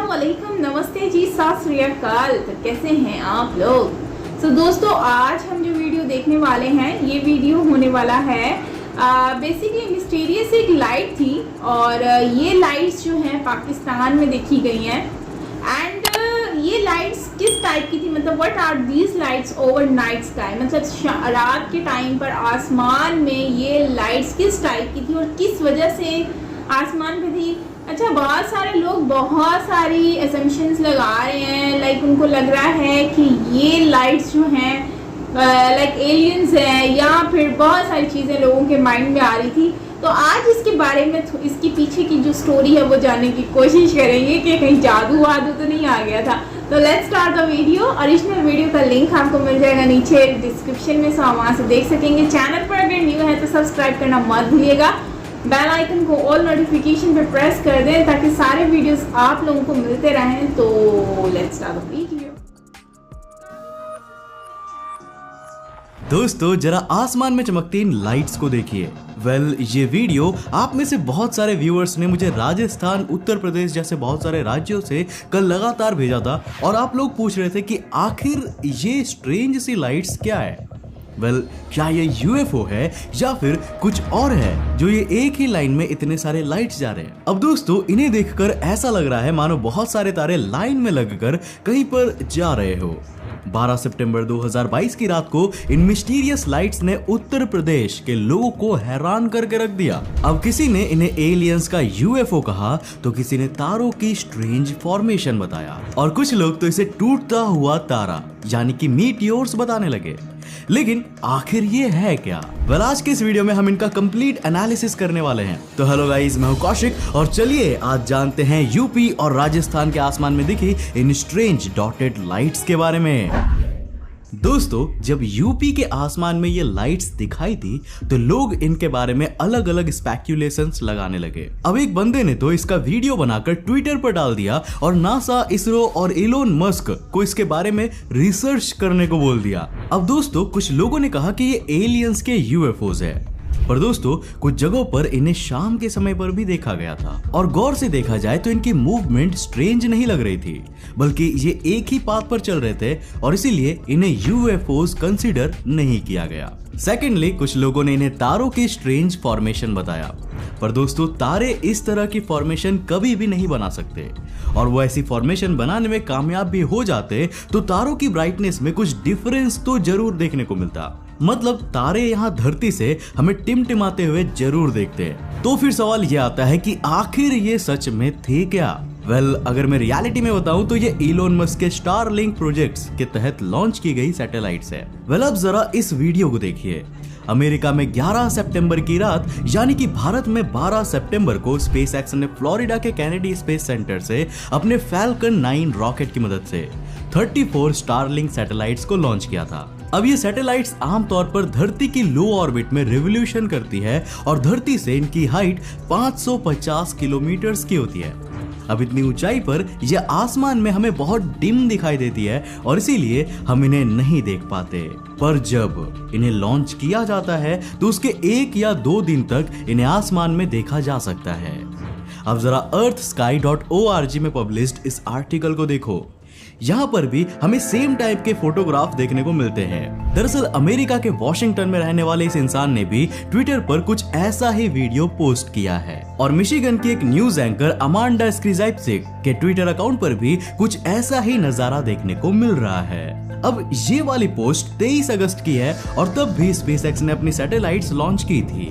अस्सलामुअलैकुम, नमस्ते जी, सत श्री अकाल। तो कैसे हैं आप लोग। दोस्तों आज हम जो वीडियो देखने वाले हैं, ये वीडियो होने वाला है बेसिकली मिस्टीरियस एक लाइट थी और ये लाइट्स जो हैं पाकिस्तान में देखी गई हैं। एंड ये लाइट्स किस टाइप की थी, मतलब what are these lights over night sky, मतलब रात के टाइम पर आसमान में ये लाइट्स किस टाइप की थी और किस वजह से आसमान पे थी। अच्छा, बहुत सारे लोग बहुत सारी असम्पशंस लगा रहे हैं, लाइक उनको लग रहा है कि ये लाइट्स जो हैं लाइक एलियंस हैं या फिर बहुत सारी चीज़ें लोगों के माइंड में आ रही थी। तो आज इसके बारे में इसकी पीछे की जो स्टोरी है वो जानने की कोशिश करेंगे कि कहीं जादू वादू तो नहीं आ गया था। तो let's start the video. Original video का लिंक आपको मिल जाएगा नीचे डिस्क्रिप्शन में, सो आप वहाँ से देख सकेंगे। चैनल पर अगर न्यू है तो सब्सक्राइब करना मत भूलिएगा, बेल आइकन को ऑल नोटिफिकेशन पे प्रेस कर दें ताकि सारे वीडियोस आप लोगों को मिलते रहें। तो लेट्स स्टार्ट द वीडियो। दोस्तों जरा आसमान में चमकती इन लाइट्स को देखिए। ये वीडियो आप में से बहुत सारे व्यूअर्स ने मुझे राजस्थान, उत्तर प्रदेश जैसे बहुत सारे राज्यों से कल लगातार भेजा था और आप लोग पूछ रहे थे कि आखिर ये स्ट्रेंज सी लाइट्स क्या है। क्या ये यूएफओ है या फिर कुछ और है जो ये एक ही लाइन में इतने सारे लाइट्स जा रहे हैं। अब दोस्तों इन्हें देखकर ऐसा लग रहा है मानो बहुत सारे तारे लाइन में लगकर कहीं पर जा रहे हो। 12 सितंबर 2022 की रात को इन मिस्टीरियस लाइट्स ने उत्तर प्रदेश के लोगों को हैरान करके रख दिया। अब किसी ने इन्हें एलियंस का यूएफओ कहा तो किसी ने तारों की स्ट्रेंज फॉर्मेशन बताया और कुछ लोग तो इसे टूटता हुआ तारा यानी कि मीटियोर्स बताने लगे। लेकिन आखिर ये है क्या? आज के इस वीडियो में हम इनका कंप्लीट एनालिसिस करने वाले हैं। तो हेलो गाइस, मैं हूं कौशिक और चलिए आज जानते हैं यूपी और राजस्थान के आसमान में दिखी इन स्ट्रेंज डॉटेड लाइट्स के बारे में। दोस्तों जब यूपी के आसमान में ये लाइट्स दिखाई थी तो लोग इनके बारे में अलग अलग स्पेक्यूलेशंस लगाने लगे। अब एक बंदे ने तो इसका वीडियो बनाकर ट्विटर पर डाल दिया और नासा, इसरो और इलोन मस्क को इसके बारे में रिसर्च करने को बोल दिया। अब दोस्तों कुछ लोगों ने कहा कि ये एलियंस के यूएफओज है, पर दोस्तों कुछ जगहों पर इन्हें शाम के समय पर भी देखा गया था और गौर से देखा जाए तो इनकी मूवमेंट स्ट्रेंज नहीं लग रही थी, बल्कि ये एक ही पाथ पर चल रहे थे और इसीलिए इन्हें यूएफओज कंसीडर नहीं किया गया। सेकेंडली कुछ लोगों ने इन्हें तारों की स्ट्रेंज फॉर्मेशन बताया, पर दोस्तों तारे इस तरह की फॉर्मेशन कभी भी नहीं बना सकते और वो ऐसी फॉर्मेशन बनाने में कामयाब भी हो जाते तो तारों की ब्राइटनेस में कुछ डिफरेंस तो जरूर देखने को मिलता। मतलब तारे यहाँ धरती से हमें टिमटिमाते हुए जरूर देखते हैं। तो फिर सवाल ये आता है कि आखिर ये सच में थे क्या? अगर मैं रियलिटी में बताऊं तो ये इलोन मस्क के स्टारलिंक प्रोजेक्ट्स के तहत लॉन्च की गई सैटेलाइट्स है। अब जरा इस वीडियो को देखिए। अमेरिका में 11 सितंबर की रात यानी कि भारत में 12 सितंबर को स्पेसएक्स ने फ्लोरिडा के कैनेडी स्पेस सेंटर से अपने फैल्कन 9 रॉकेट की मदद से 34 स्टारलिंक सैटेलाइट्स को लॉन्च किया था। अब ये सैटेलाइट्स आमतौर पर धरती की लो ऑर्बिट में रिवोल्यूशन करती है और धरती से इनकी हाइट 550 किलोमीटर की होती है। अब इतनी ऊंचाई पर यह आसमान में हमें बहुत डिम दिखाई देती है और इसीलिए हम इन्हें नहीं देख पाते, पर जब इन्हें लॉन्च किया जाता है तो उसके 1 या 2 दिन तक इन्हें आसमान में देखा जा सकता है। अब जरा earthsky.org में पब्लिश्ड इस आर्टिकल को देखो। यहाँ पर भी हमें सेम टाइप के फोटोग्राफ देखने को मिलते हैं। दरअसल अमेरिका के वॉशिंगटन में रहने वाले इस इंसान ने भी ट्विटर पर कुछ ऐसा ही वीडियो पोस्ट किया है और मिशिगन की एक न्यूज एंकर अमांडा स्क्रिजाइप्सिक के ट्विटर अकाउंट पर भी कुछ ऐसा ही नजारा देखने को मिल रहा है। अब ये वाली पोस्ट 23 अगस्त की है और तब भी स्पेसएक्स ने अपनी सैटेलाइट्स लॉन्च की थी।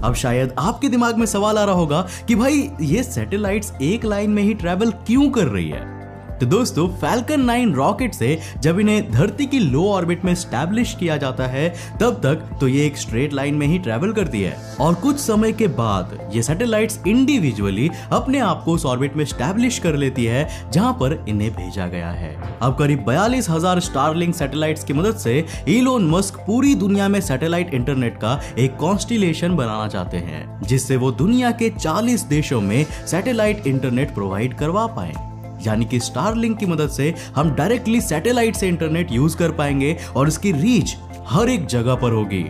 अब शायद आपके दिमाग में सवाल आ रहा होगा कि भाई ये सैटेलाइट्स एक लाइन में ही ट्रेवल क्यों कर रही है? तो दोस्तों फैल्कन 9 रॉकेट से जब इन्हें धरती की लो ऑर्बिट में स्टैब्लिश किया जाता है तब तक तो ये एक स्ट्रेट लाइन में ही ट्रेवल करती है और कुछ समय के बाद ये सैटेलाइट्स इंडिविजुअली अपने आप को उस ऑर्बिट में स्टैब्लिश कर लेती है जहां पर इन्हें भेजा गया है। अब करीब 42,000 स्टारलिंक सैटेलाइट्स की मदद से इलोन मस्क पूरी दुनिया में सैटेलाइट इंटरनेट का एक कॉन्स्टिलेशन बनाना चाहते हैं जिससे वो दुनिया के 40 देशों में सैटेलाइट इंटरनेट प्रोवाइड करवा पाए। यानी कि स्टारलिंक की मदद से हम डायरेक्टली सैटेलाइट से इंटरनेट यूज कर पाएंगे और इसकी रीच हर एक जगह पर होगी।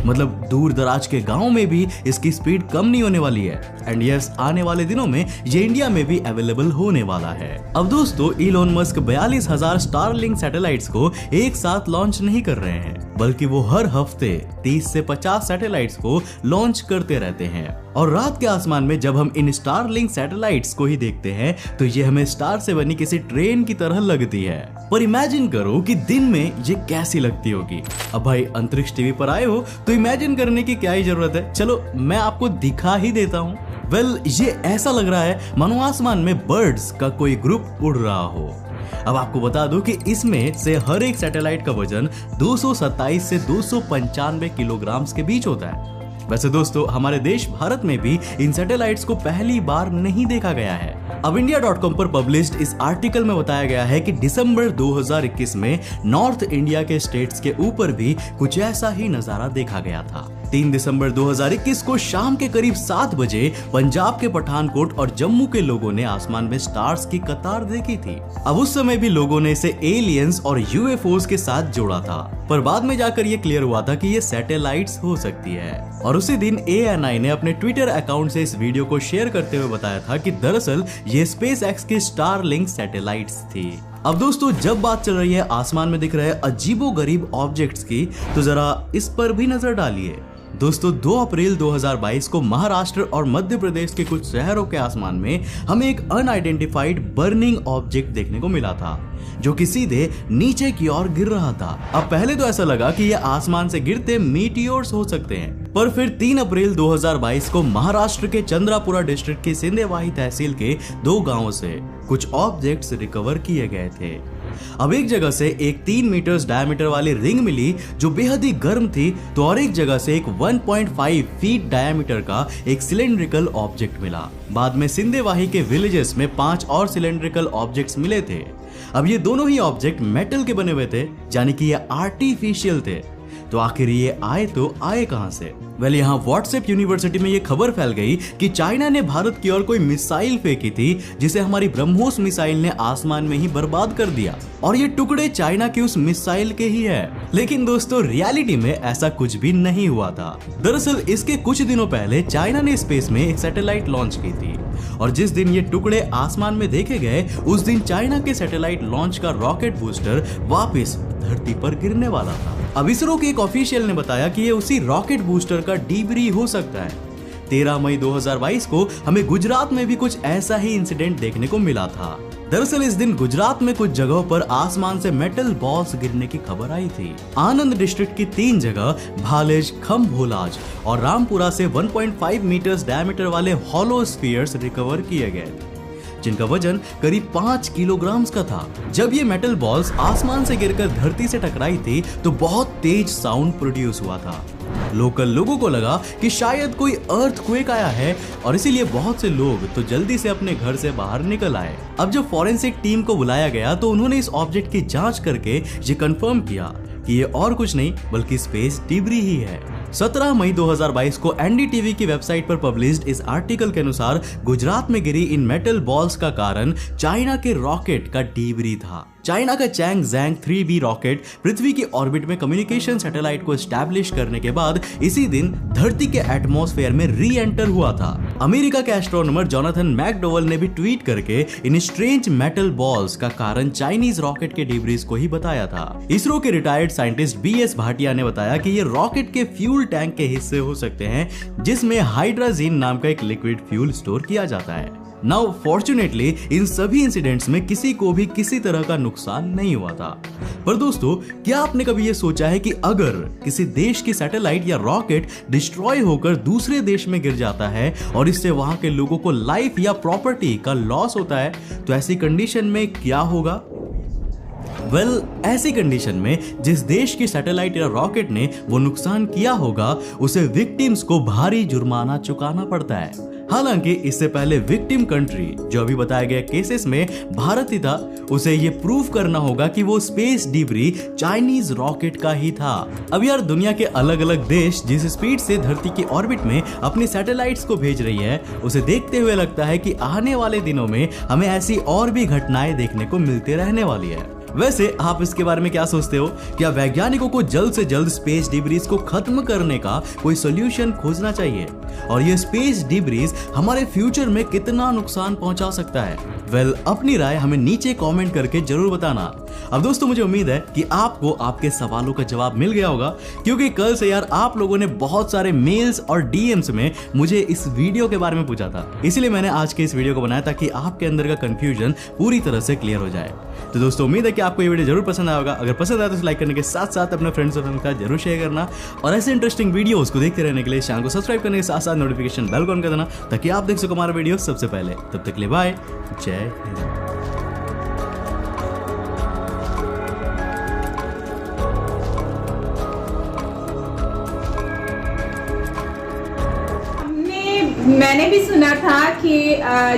मतलब दूर दराज के गाँव में भी इसकी स्पीड कम नहीं होने वाली है। एंड यस, आने वाले दिनों में ये इंडिया में भी अवेलेबल होने वाला है। अब दोस्तों, इलोन मस्क 42,000 स्टारलिंक सैटेलाइट्स को एक साथ लॉन्च नहीं कर रहे हैं, बल्कि वो हर हफ्ते 30 से 50 सैटेलाइट्स को लॉन्च करते रहते हैं। और रात के आसमान में जब हम इन स्टारलिंक सैटेलाइट्स को ही देखते हैं तो ये हमें स्टार से बनी किसी ट्रेन की तरह लगती है। पर इमेजिन करो कि दिन में ये कैसी लगती होगी। अब भाई, अंतरिक्ष टीवी पर आए हो तो इमेजिन करने की क्या ही जरूरत है, चलो मैं आपको दिखा ही देता हूँ। वेल, ये ऐसा लग रहा है मानो आसमान में बर्ड्स का कोई ग्रुप उड़ रहा हो। अब आपको बता दूं कि इसमें से हर एक सैटेलाइट का वजन 227 से 295 किलोग्राम के बीच होता है। वैसे दोस्तों, हमारे देश भारत में भी इन सैटेलाइट्स को पहली बार नहीं देखा गया है। अब इंडिया.com पर पब्लिश्ड इस आर्टिकल में बताया गया है कि दिसंबर 2021 में नॉर्थ इंडिया के स्टेट्स के ऊपर भी कुछ ऐसा ही नजारा देखा गया था। 3 दिसंबर 2021 को शाम के करीब 7 बजे पंजाब के पठानकोट और जम्मू के लोगों ने आसमान में स्टार्स की कतार देखी थी। अब उस समय भी लोगों ने इसे एलियंस और यूएफओस के साथ जोड़ा था, पर बाद में जाकर ये क्लियर हुआ था कि ये सैटेलाइट्स हो सकती है। और उसी दिन ANI ने अपने ट्विटर अकाउंट से इस वीडियो को शेयर करते हुए बताया था कि दरअसल ये SpaceX की स्टारलिंक सैटेलाइट्स थी। अब दोस्तों, जब बात चल रही है आसमान में दिख रहे अजीबोगरीब ऑब्जेक्ट्स की, तो जरा इस पर भी नजर डालिए। दोस्तों, 2 अप्रैल 2022 को महाराष्ट्र और मध्य प्रदेश के कुछ शहरों के आसमान में हमें एक अनआइडेंटिफाइड बर्निंग ऑब्जेक्ट देखने को मिला था, जो कि सीधे नीचे की ओर गिर रहा था। अब पहले तो ऐसा लगा कि ये आसमान से गिरते मीटियोर्स हो सकते हैं, पर फिर 3 अप्रैल 2022 को महाराष्ट्र के चंद्रापुरा डिस्ट्रिक्ट की सिंदेवाही तहसील के 2 गांवों से कुछ ऑब्जेक्ट्स रिकवर किए गए थे। अब एक जगह से एक 3 मीटर डायमीटर वाली रिंग मिली जो बेहद ही गर्म थी, तो और एक जगह से एक 1.5 फीट डायमीटर का एक सिलेंड्रिकल ऑब्जेक्ट मिला। बाद में सिंदेवाही के विलेजेस में 5 और सिलेंड्रिकल ऑब्जेक्ट्स मिले थे। अब ये दोनों ही ऑब्जेक्ट मेटल के बने हुए थे, यानी कि ये आर्टिफिशियल थे। तो आखिर ये आए कहां से? वेल, यहाँ व्हाट्सएप यूनिवर्सिटी में ये खबर फैल गई कि चाइना ने भारत की ओर कोई मिसाइल फेंकी थी, जिसे हमारी ब्रह्मोस मिसाइल ने आसमान में ही बर्बाद कर दिया, और ये टुकड़े चाइना की उस मिसाइल के ही है। लेकिन दोस्तों, रियलिटी में ऐसा कुछ भी नहीं हुआ था। दरअसल इसके कुछ दिनों पहले चाइना ने स्पेस में एक सैटेलाइट लॉन्च की थी, और जिस दिन ये टुकड़े आसमान में देखे गए उस दिन चाइना के सैटेलाइट लॉन्च का रॉकेट बूस्टर वापस धरती पर गिरने वाला था। अब इसरो के एक ऑफिशियल ने बताया कि ये उसी रॉकेट बूस्टर का डिब्री हो सकता है। 13 मई 2022 को हमें गुजरात में भी कुछ ऐसा ही इंसिडेंट देखने को मिला था। दरअसल इस दिन गुजरात में कुछ जगहों पर आसमान से मेटल बॉल्स गिरने की खबर आई थी। आनंद डिस्ट्रिक्ट की 3 जगह भालेज, खम्भोलाज और रामपुरा से 1.5 मीटर्स डायमीटर वाले हॉलो स्फीयर्स रिकवर किए गए, जिनका वजन करीब 5 किलोग्राम का था। जब ये मेटल बॉल्स आसमान से गिरकर धरती से टकराई थी तो बहुत तेज साउंड प्रोड्यूस हुआ था। लोकल लोगों को लगा कि शायद कोई अर्थक्वेक आया है, और इसीलिए बहुत से लोग तो जल्दी से अपने घर से बाहर निकल आए। अब जब फॉरेंसिक टीम को बुलाया गया तो उन्होंने इस ऑब्जेक्ट की जांच करके ये कंफर्म किया कि ये और कुछ नहीं बल्कि स्पेस डिब्री ही है। 17 मई 2022 को एनडीटीवी की वेबसाइट पर पब्लिश्ड इस आर्टिकल के अनुसार गुजरात में गिरी इन मेटल बॉल्स का कारण चाइना के रॉकेट का डिब्री था। चाइना का चैंगजैंग 3B रॉकेट पृथ्वी की ऑर्बिट में कम्युनिकेशन सैटेलाइट को एस्टैब्लिश करने के बाद इसी दिन धरती के एटमॉस्फेयर में री एंटर हुआ था। अमेरिका के एस्ट्रोनॉमर जोनाथन मैकडोवल ने भी ट्वीट करके इन स्ट्रेंज मेटल बॉल्स का कारण चाइनीज रॉकेट के डिब्रीज को ही बताया था। इसरो के रिटायर्ड साइंटिस्ट BS भाटिया ने बताया कि ये रॉकेट के फ्यूल टैंक के हिस्से हो सकते हैं, जिसमें हाइड्रोजन नाम का एक लिक्विड फ्यूल स्टोर किया जाता है। नाउ फॉर्चुनेटली इन सभी इंसिडेंट्स में किसी को भी किसी तरह का नुकसान नहीं हुआ था। पर दोस्तों, क्या आपने कभी ये सोचा है कि अगर किसी देश की सैटेलाइट या रॉकेट डिस्ट्रॉय होकर दूसरे देश में गिर जाता है और इससे वहां के लोगों को लाइफ या प्रॉपर्टी का लॉस होता है, तो ऐसी कंडीशन में क्या होगा? वेल, ऐसी कंडीशन में जिस देश की सैटेलाइट या रॉकेट ने वो नुकसान किया होगा, उसे विक्टिम्स को भारी जुर्माना चुकाना पड़ता है। हालांकि इससे पहले विक्टिम कंट्री, जो अभी बताए गए केसेस में भारत ही था, उसे ये प्रूव करना होगा कि वो स्पेस डिब्री चाइनीज रॉकेट का ही था। अब यार, दुनिया के अलग अलग देश जिस स्पीड से धरती की ऑर्बिट में अपनी सैटेलाइट्स को भेज रही है, उसे देखते हुए लगता है कि आने वाले दिनों में हमें ऐसी और भी घटनाएं देखने को मिलते रहने वाली है। वैसे आप इसके बारे में क्या सोचते हो? क्या वैज्ञानिकों को जल्द से जल्द स्पेस डिब्रीज को खत्म करने का कोई सॉल्यूशन खोजना चाहिए? और ये स्पेस डिब्रीज हमारे फ्यूचर में कितना नुकसान पहुंचा सकता है? वेल, अपनी राय हमें नीचे कमेंट करके जरूर बताना। अब दोस्तों, मुझे उम्मीद है कि आपको आपके सवालों का जवाब मिल गया होगा, क्योंकि कल से यार आप लोगों ने बहुत सारे मेल्स और डीएम्स में मुझे इस वीडियो के बारे में पूछा था। इसलिए मैंने आज के इस वीडियो को बनाया ताकि आपके अंदर का कंफ्यूजन पूरी तरह से क्लियर हो जाए। तो दोस्तों, उम्मीद है कि आपको ये वीडियो जरूर पसंद आएगा। अगर पसंद आया तो लाइक करने के साथ साथ अपने फ्रेंड्स और फैमिली के साथ जरूर शेयर करना, और ऐसे इंटरेस्टिंग वीडियोस को देखते रहने के लिए चैनल को सब्सक्राइब करने के साथ साथ नोटिफिकेशन बेल को ऑन कर देना, ताकि आप देख सको हमारा वीडियो सबसे पहले। तब तक के लिए बाय, जय हिंद। मैंने भी सुना था कि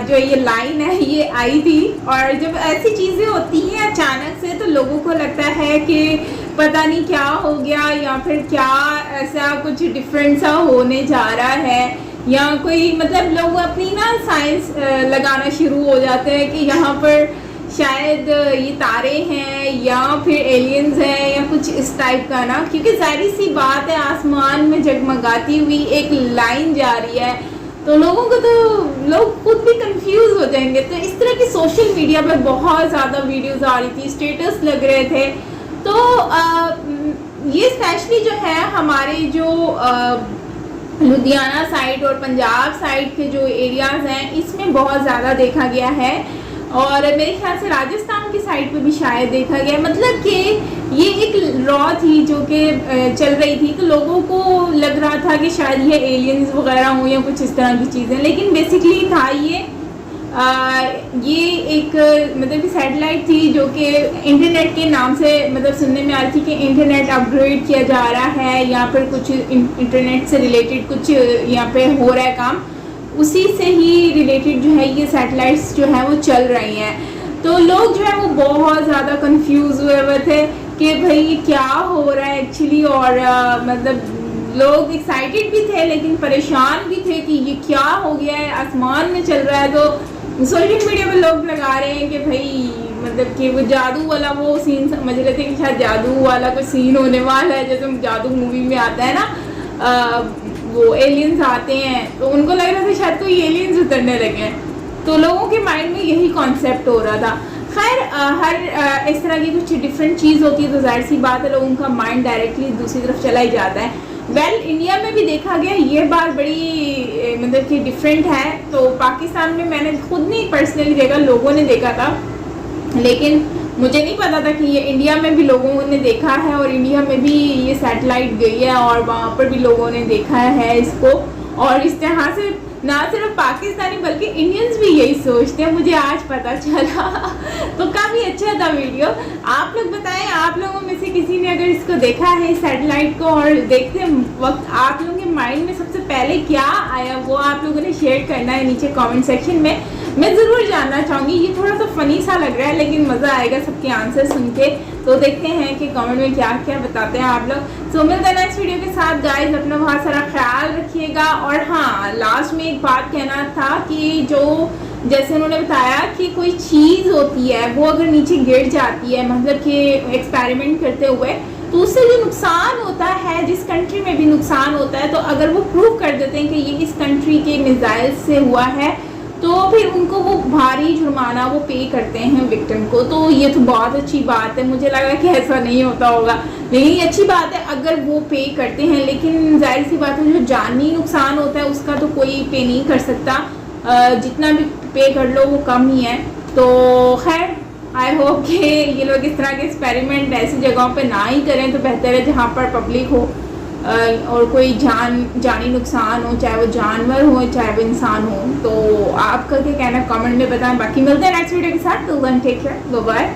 जो ये लाइन है ये आई थी, और जब ऐसी चीज़ें होती हैं अचानक से तो लोगों को लगता है कि पता नहीं क्या हो गया, या फिर क्या ऐसा कुछ डिफरेंट सा होने जा रहा है, या कोई मतलब लोग अपनी ना साइंस लगाना शुरू हो जाते हैं कि यहाँ पर शायद ये तारे हैं या फिर एलियंस हैं या कुछ इस टाइप का ना। क्योंकि जाहिर सी बात है, आसमान में जगमगाती हुई एक लाइन जा रही है तो लोगों को तो लोग खुद भी कंफ्यूज हो जाएंगे। तो इस तरह की सोशल मीडिया पर बहुत ज़्यादा वीडियोस आ रही थी, स्टेटस लग रहे थे। तो ये स्पेशली जो है हमारे जो लुधियाना साइड और पंजाब साइड के जो एरियाज़ हैं इसमें बहुत ज़्यादा देखा गया है, और मेरे ख्याल से राजस्थान की साइड पे भी शायद देखा गया। मतलब कि ये एक रॉ थी जो कि चल रही थी, तो लोगों को लग रहा था कि शायद ये एलियंस वगैरह हों या कुछ इस तरह की चीज़ें, लेकिन बेसिकली था ये एक मतलब कि सैटेलाइट थी जो कि इंटरनेट के नाम से मतलब सुनने में आ रही थी कि इंटरनेट अपग्रेड किया जा रहा है, या फिर कुछ इंटरनेट से रिलेटेड कुछ यहाँ पे हो रहा है काम, उसी से ही रिलेटेड जो है ये सैटेलाइट्स जो है वो चल रही हैं। तो लोग जो है वो बहुत ज़्यादा कंफ्यूज हुए थे कि भाई ये क्या हो रहा है एक्चुअली, और मतलब लोग एक्साइटेड भी थे लेकिन परेशान भी थे कि ये क्या हो गया है, आसमान में चल रहा है। तो सोशल मीडिया पे लोग लगा रहे हैं कि भाई मतलब कि वो जादू वाला वो सीन समझ रहे थे कि शायद जादू वाला कोई सीन होने वाला है, जैसे जादू मूवी में आता है ना, वो एलियंस आते हैं, तो उनको लग रहा था शायद कोई एलियंस उतरने लगे हैं। तो लोगों के माइंड में यही कॉन्सेप्ट हो रहा था। खैर हर इस तरह की कुछ डिफरेंट चीज़ होती है तो जाहिर सी बात है लोगों का माइंड डायरेक्टली दूसरी तरफ चला ही जाता है। वेल, इंडिया में भी देखा गया ये बात बड़ी मतलब कि डिफरेंट है। तो पाकिस्तान में मैंने खुद नहीं पर्सनली देखा, लोगों ने देखा था, लेकिन मुझे नहीं पता था कि ये इंडिया में भी लोगों ने देखा है, और इंडिया में भी ये सैटेलाइट गई है और वहाँ पर भी लोगों ने देखा है इसको। और इस तरह से ना सिर्फ पाकिस्तानी बल्कि इंडियंस भी यही सोचते हैं, मुझे आज पता चला। तो काफ़ी अच्छा था वीडियो। आप लोग बताएं, आप लोगों में से किसी ने अगर इसको देखा है सैटेलाइट को, और देखते वक्त आप लोगों के माइंड में सबसे पहले क्या आया वो आप लोगों ने शेयर करना है नीचे कमेंट सेक्शन में। मैं ज़रूर जानना चाहूँगी। ये थोड़ा सा फ़नी सा लग रहा है लेकिन मज़ा आएगा सबके आंसर सुन के। तो देखते हैं कि कमेंट में क्या क्या बताते हैं आप लोग। सो मिलते हैं नेक्स्ट वीडियो के साथ। गाइस, अपना बहुत सारा ख्याल रखिएगा। और हाँ, लास्ट में एक बात कहना था कि जो जैसे उन्होंने बताया कि कोई चीज़ होती है वो अगर नीचे गिर जाती है, मतलब कि एक्सपेरिमेंट करते हुए, तो उससे जो नुकसान होता है, जिस कंट्री में भी नुकसान होता है, तो अगर वो प्रूव कर देते हैं कि ये इस कंट्री के मिसाइल से हुआ है, तो फिर उनको वो भारी जुर्माना वो पे करते हैं विक्टिम को। तो ये तो बहुत अच्छी बात है। मुझे लगा कि ऐसा नहीं होता होगा, लेकिन ये अच्छी बात है अगर वो पे करते हैं। लेकिन जाहिर सी बात है जो जानी नुकसान होता है उसका तो कोई पे नहीं कर सकता, जितना भी पे कर लो वो कम ही है। तो खैर, आई होप कि ये लोग इस तरह के एक्सपेरिमेंट ऐसी जगहों पे ना ही करें तो बेहतर है जहाँ पर पब्लिक हो और कोई जानी नुकसान हो, चाहे वो जानवर हो चाहे वो इंसान हो। तो आपका क्या कहना कमेंट में बताएं। बाकी मिलते हैं नेक्स्ट वीडियो के साथ। Till then take care, bye bye.